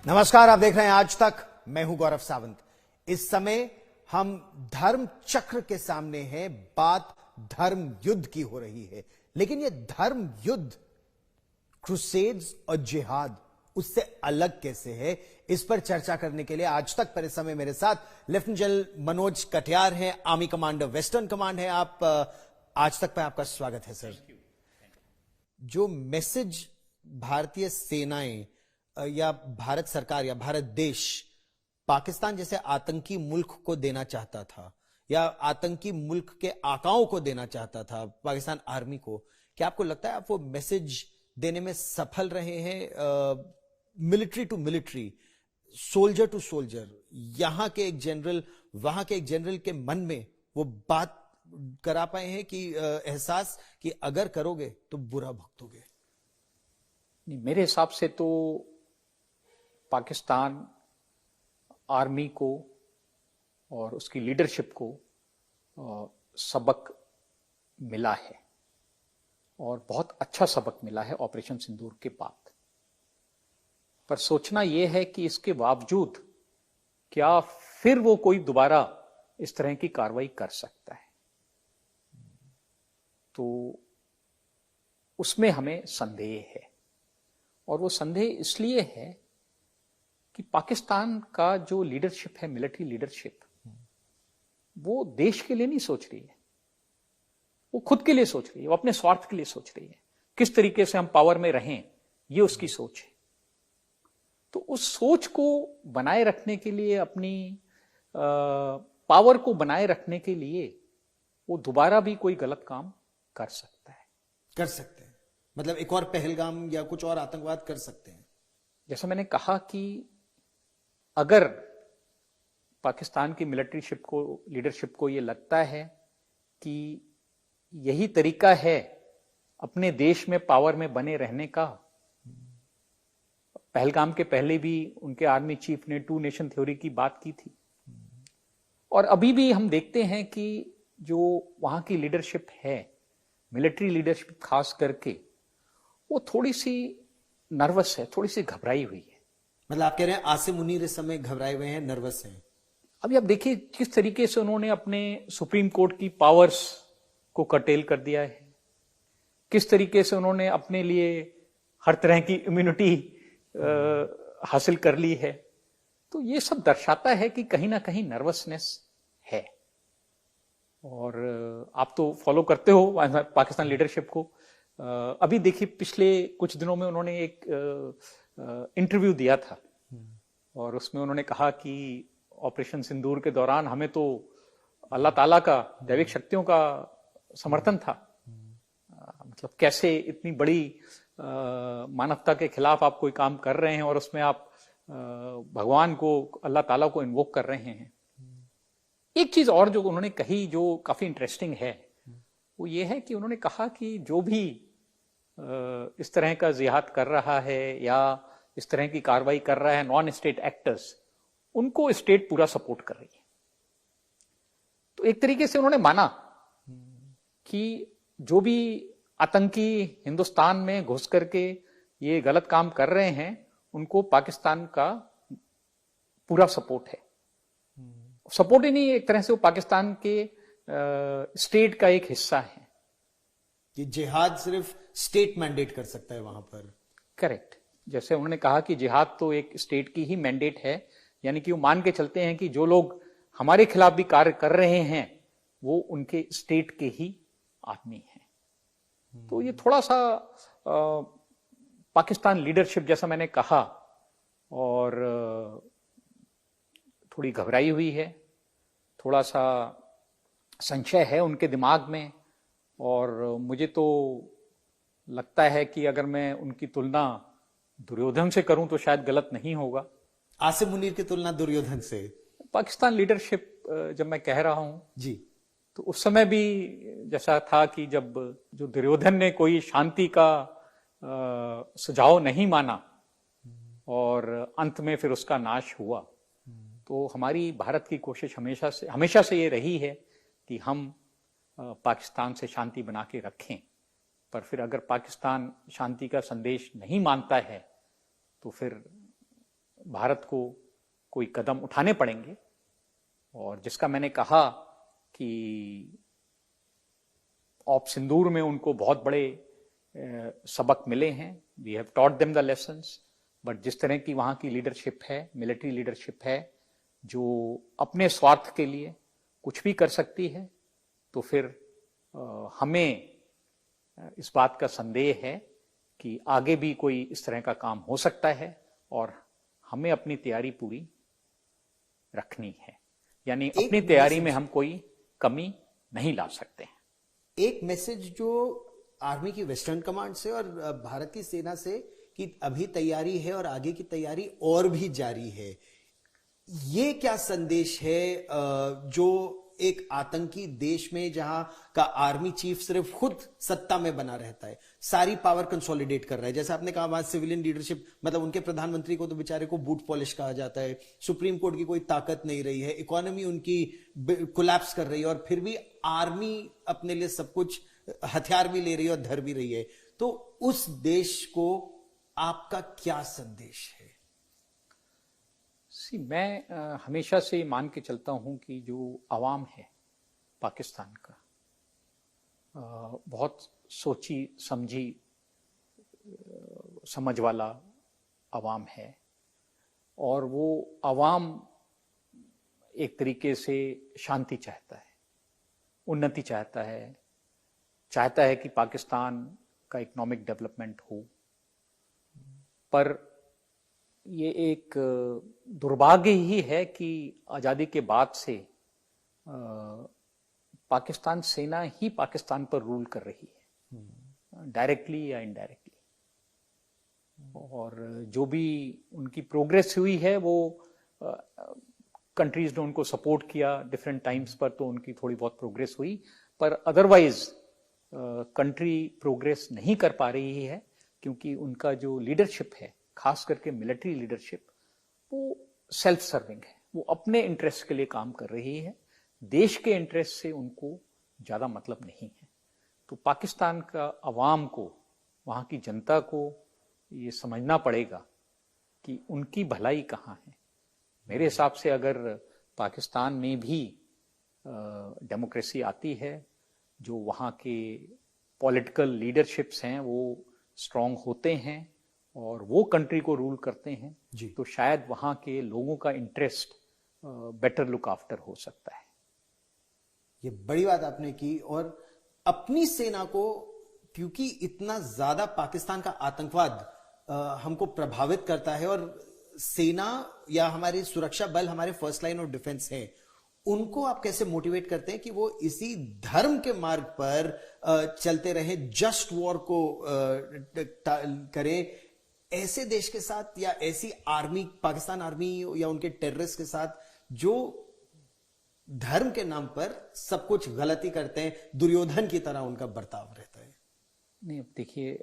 नमस्कार, आप देख रहे हैं आज तक। मैं हूं गौरव सावंत। इस समय हम धर्म चक्र के सामने हैं। बात धर्म युद्ध की हो रही है, लेकिन यह धर्म युद्ध क्रूसेड्स और जिहाद उससे अलग कैसे है, इस पर चर्चा करने के लिए आज तक पर इस समय मेरे साथ लेफ्टिनेंट जनरल मनोज कटियार हैं, आर्मी कमांडर वेस्टर्न कमांड है। आप आज तक पर आपका स्वागत है सर। जो मैसेज भारतीय सेनाएं या भारत सरकार या भारत देश पाकिस्तान जैसे आतंकी मुल्क को देना चाहता था, या आतंकी मुल्क के आकाओं को देना चाहता था, पाकिस्तान आर्मी को, क्या आपको लगता है आप वो मैसेज देने में सफल रहे हैं? Military to military, soldier to soldier, यहां के एक जनरल वहां के एक जनरल के मन में वो बात करा पाए हैं कि एहसास कि अगर करोगे तो बुरा भुगतोगे? नहीं, मेरे हिसाब से तो पाकिस्तान आर्मी को और उसकी लीडरशिप को सबक मिला है, और बहुत अच्छा सबक मिला है ऑपरेशन सिंदूर के बाद। पर सोचना यह है कि इसके बावजूद क्या फिर वो कोई दोबारा इस तरह की कार्रवाई कर सकता है? तो उसमें हमें संदेह है, और वो संदेह इसलिए है कि पाकिस्तान का जो लीडरशिप है, मिलिट्री लीडरशिप, वो देश के लिए नहीं सोच रही है, वो खुद के लिए सोच रही है, वो अपने स्वार्थ के लिए सोच रही है। किस तरीके से हम पावर में रहें, ये उसकी सोच है। तो उस सोच को बनाए रखने के लिए, अपनी पावर को बनाए रखने के लिए, वो दोबारा भी कोई गलत काम कर सकता है। कर सकते हैं मतलब एक और पहलगाम या कुछ और आतंकवाद कर सकते हैं। जैसा मैंने कहा कि अगर पाकिस्तान की मिलिट्रीशिप को, लीडरशिप को ये लगता है कि यही तरीका है अपने देश में पावर में बने रहने का, पहलगाम के पहले भी उनके आर्मी चीफ ने टू नेशन थ्योरी की बात की थी, और अभी भी हम देखते हैं कि जो वहां की लीडरशिप है, मिलिट्री लीडरशिप खास करके, वो थोड़ी सी नर्वस है, थोड़ी सी घबराई हुई है। मतलब आप कह रहे हैं आसिम मुनीर इस समय घबराए हुए हैं, नर्वस हैं? अभी आप देखिए किस तरीके से उन्होंने अपने सुप्रीम कोर्ट की पावर्स को कर्टेल कर दिया है, किस तरीके से उन्होंने अपने लिए हर तरह की इम्यूनिटी हासिल कर ली है। तो ये सब दर्शाता है कि कहीं ना कहीं नर्वसनेस है। और आप तो फॉलो करते हो पाकिस्तान लीडरशिप को। अभी देखिए पिछले कुछ दिनों में उन्होंने एक इंटरव्यू दिया था, और उसमें उन्होंने कहा कि ऑपरेशन सिंदूर के दौरान हमें तो अल्लाह ताला का, दैविक शक्तियों का समर्थन था। मतलब कैसे इतनी बड़ी मानवता के खिलाफ आप कोई काम कर रहे हैं, और उसमें आप भगवान को, अल्लाह ताला को इन्वोक कर रहे हैं। एक चीज और जो उन्होंने कही जो काफी इंटरेस्टिंग है, वो ये है कि उन्होंने कहा कि जो भी इस तरह का जिहाद कर रहा है या इस तरह की कार्रवाई कर रहा है, नॉन स्टेट एक्टर्स, उनको स्टेट पूरा सपोर्ट कर रही है। तो एक तरीके से उन्होंने माना कि जो भी आतंकी हिंदुस्तान में घुस करके ये गलत काम कर रहे हैं, उनको पाकिस्तान का पूरा सपोर्ट है। सपोर्ट ही नहीं, एक तरह से वो पाकिस्तान के स्टेट का एक हिस्सा है। कि जिहाद सिर्फ स्टेट मैंडेट कर सकता है वहां पर। करेक्ट। जैसे उन्होंने कहा कि जिहाद तो एक स्टेट की ही मैंडेट है, यानी कि वो मान के चलते हैं कि जो लोग हमारे खिलाफ भी कार्य कर रहे हैं वो उनके स्टेट के ही आदमी हैं। तो ये थोड़ा सा पाकिस्तान लीडरशिप, जैसा मैंने कहा, और थोड़ी घबराई हुई है, थोड़ा सा संशय है उनके दिमाग में। और मुझे तो लगता है कि अगर मैं उनकी तुलना दुर्योधन से करूं तो शायद गलत नहीं होगा। आसिम मुनीर की तुलना दुर्योधन से? पाकिस्तान लीडरशिप जब मैं कह रहा हूं जी, तो उस समय भी जैसा था कि जब जो दुर्योधन ने कोई शांति का सुझाव नहीं माना और अंत में फिर उसका नाश हुआ, तो हमारी भारत की कोशिश हमेशा से ये रही है कि हम पाकिस्तान से शांति बना के रखें। पर फिर अगर पाकिस्तान शांति का संदेश नहीं मानता है तो फिर भारत को कोई कदम उठाने पड़ेंगे, और जिसका मैंने कहा कि ऑप सिंदूर में उनको बहुत बड़े सबक मिले हैं, we have taught them the lessons, but जिस तरह की वहां की लीडरशिप है, मिलिट्री लीडरशिप है, जो अपने स्वार्थ के लिए कुछ भी कर सकती है, तो फिर हमें इस बात का संदेह है कि आगे भी कोई इस तरह का काम हो सकता है, और हमें अपनी तैयारी पूरी रखनी है, यानी अपनी तैयारी में हम कोई कमी नहीं ला सकते हैं। एक मैसेज जो आर्मी की वेस्टर्न कमांड से और भारतीय सेना से कि अभी तैयारी है और आगे की तैयारी और भी जारी है, ये क्या संदेश है जो एक आतंकी देश में जहां का आर्मी चीफ सिर्फ खुद सत्ता में बना रहता है, सारी पावर कंसोलिडेट कर रहा है, जैसा आपने कहा वहां सिविलियन लीडरशिप, मतलब उनके प्रधानमंत्री को तो बेचारे को बूट पॉलिश कहा जाता है, सुप्रीम कोर्ट की कोई ताकत नहीं रही है, इकोनॉमी उनकी कोलैप्स कर रही है, और फिर भी आर्मी अपने लिए सब कुछ हथियार भी ले रही है और धर भी रही है, तो उस देश को आपका क्या संदेश है? मैं हमेशा से मान के चलता हूं कि जो आवाम है पाकिस्तान का, बहुत सोची समझी समझ वाला आवाम है, और वो आवाम एक तरीके से शांति चाहता है, उन्नति चाहता है कि पाकिस्तान का इकोनॉमिक डेवलपमेंट हो। पर ये एक दुर्भाग्य ही है कि आज़ादी के बाद से पाकिस्तान सेना ही पाकिस्तान पर रूल कर रही है, डायरेक्टली या इनडायरेक्टली, और जो भी उनकी प्रोग्रेस हुई है वो कंट्रीज ने उनको सपोर्ट किया डिफरेंट टाइम्स पर, तो उनकी थोड़ी बहुत प्रोग्रेस हुई, पर अदरवाइज कंट्री प्रोग्रेस नहीं कर पा रही है, क्योंकि उनका जो लीडरशिप है, खास करके मिलिट्री लीडरशिप, वो सेल्फ सर्विंग है, वो अपने इंटरेस्ट के लिए काम कर रही है, देश के इंटरेस्ट से उनको ज्यादा मतलब नहीं है। तो पाकिस्तान का अवाम को, वहां की जनता को ये समझना पड़ेगा कि उनकी भलाई कहाँ है। मेरे हिसाब से अगर पाकिस्तान में भी डेमोक्रेसी आती है, जो वहां के पॉलिटिकल लीडरशिप्स हैं वो स्ट्रांग होते हैं और वो कंट्री को रूल करते हैं, तो शायद वहां के लोगों का इंटरेस्ट बेटर लुक आफ्टर हो सकता है। ये बड़ी बात आपने की, और अपनी सेना को, क्योंकि इतना ज्यादा पाकिस्तान का आतंकवाद हमको प्रभावित करता है, और सेना या हमारे सुरक्षा बल हमारे फर्स्ट लाइन ऑफ डिफेंस है, उनको आप कैसे मोटिवेट करते हैं कि वो इसी धर्म के मार्ग पर चलते रहे, जस्ट वॉर को करें ऐसे देश के साथ, या ऐसी आर्मी, पाकिस्तान आर्मी या उनके टेररिस्ट के साथ जो धर्म के नाम पर सब कुछ गलती करते हैं, दुर्योधन की तरह उनका बर्ताव रहता है? नहीं, अब देखिए,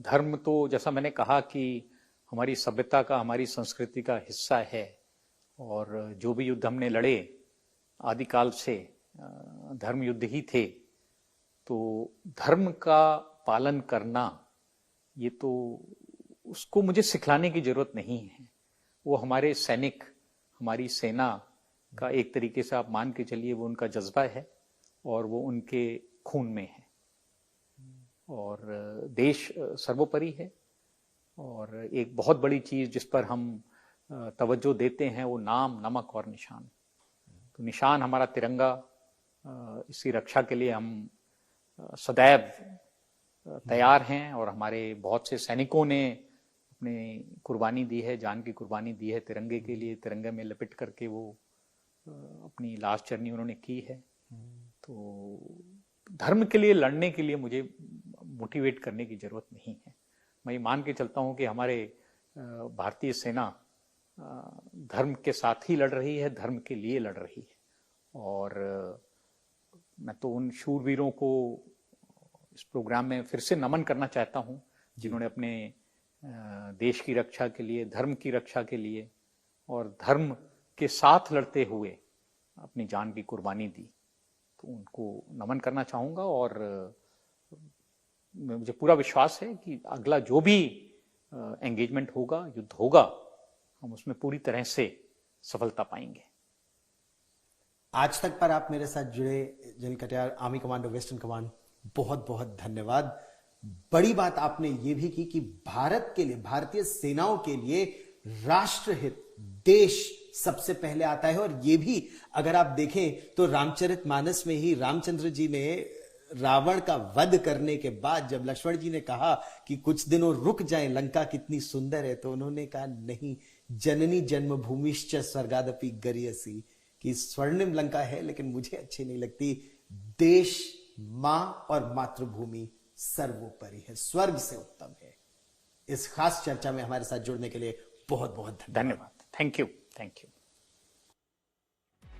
धर्म तो जैसा मैंने कहा कि हमारी सभ्यता का, हमारी संस्कृति का हिस्सा है, और जो भी युद्ध हमने लड़े आदिकाल से धर्म युद्ध ही थे, तो धर्म का पालन करना, ये तो उसको मुझे सिखलाने की जरूरत नहीं है, वो हमारे सैनिक, हमारी सेना का एक तरीके से आप मान के चलिए वो उनका जज्बा है, और वो उनके खून में है, और देश सर्वोपरि है। और एक बहुत बड़ी चीज जिस पर हम तवज्जो देते हैं वो नाम, नमक और निशान। तो निशान हमारा तिरंगा, इसकी रक्षा के लिए हम सदैव तैयार हैं, और हमारे बहुत से सैनिकों ने अपनी कुर्बानी दी है, जान की कुर्बानी दी है तिरंगे के लिए, तिरंगे में लपेट करके वो अपनी लास्ट जर्नी उन्होंने की है। तो धर्म के लिए लड़ने के लिए मुझे मोटिवेट करने की जरूरत नहीं है। मैं ये मान के चलता हूं कि हमारे भारतीय सेना धर्म के साथ ही लड़ रही है, धर्म के लिए लड़ रही है, और मैं तो उन शूरवीरों को इस प्रोग्राम में फिर से नमन करना चाहता हूं, जिन्होंने अपने देश की रक्षा के लिए, धर्म की रक्षा के लिए, और धर्म के साथ लड़ते हुए अपनी जान की कुर्बानी दी। तो उनको नमन करना चाहूंगा, और मुझे पूरा विश्वास है कि अगला जो भी एंगेजमेंट होगा, युद्ध होगा, हम उसमें पूरी तरह से सफलता पाएंगे। आज तक पर आप मेरे साथ जुड़े general Katiyar, army commander western command, बहुत बहुत धन्यवाद। बड़ी बात आपने ये भी की कि भारत के लिए, भारतीय सेनाओं के लिए राष्ट्रहित, देश सबसे पहले आता है। और ये भी अगर आप देखें तो रामचरितमानस में ही रामचंद्र जी ने रावण का वध करने के बाद जब लक्ष्मण जी ने कहा कि कुछ दिनों रुक जाएं, लंका कितनी सुंदर है, तो उन्होंने कहा नहीं, जननी जन्मभूमिश्च स्वर्गादपि गरीयसी, कि स्वर्णिम लंका है लेकिन मुझे अच्छी नहीं लगती। देश, मां और मातृभूमि सर्वोपरि है, स्वर्ग से उत्तम है। इस खास चर्चा में हमारे साथ जुड़ने के लिए बहुत बहुत धन्यवाद। Thank you.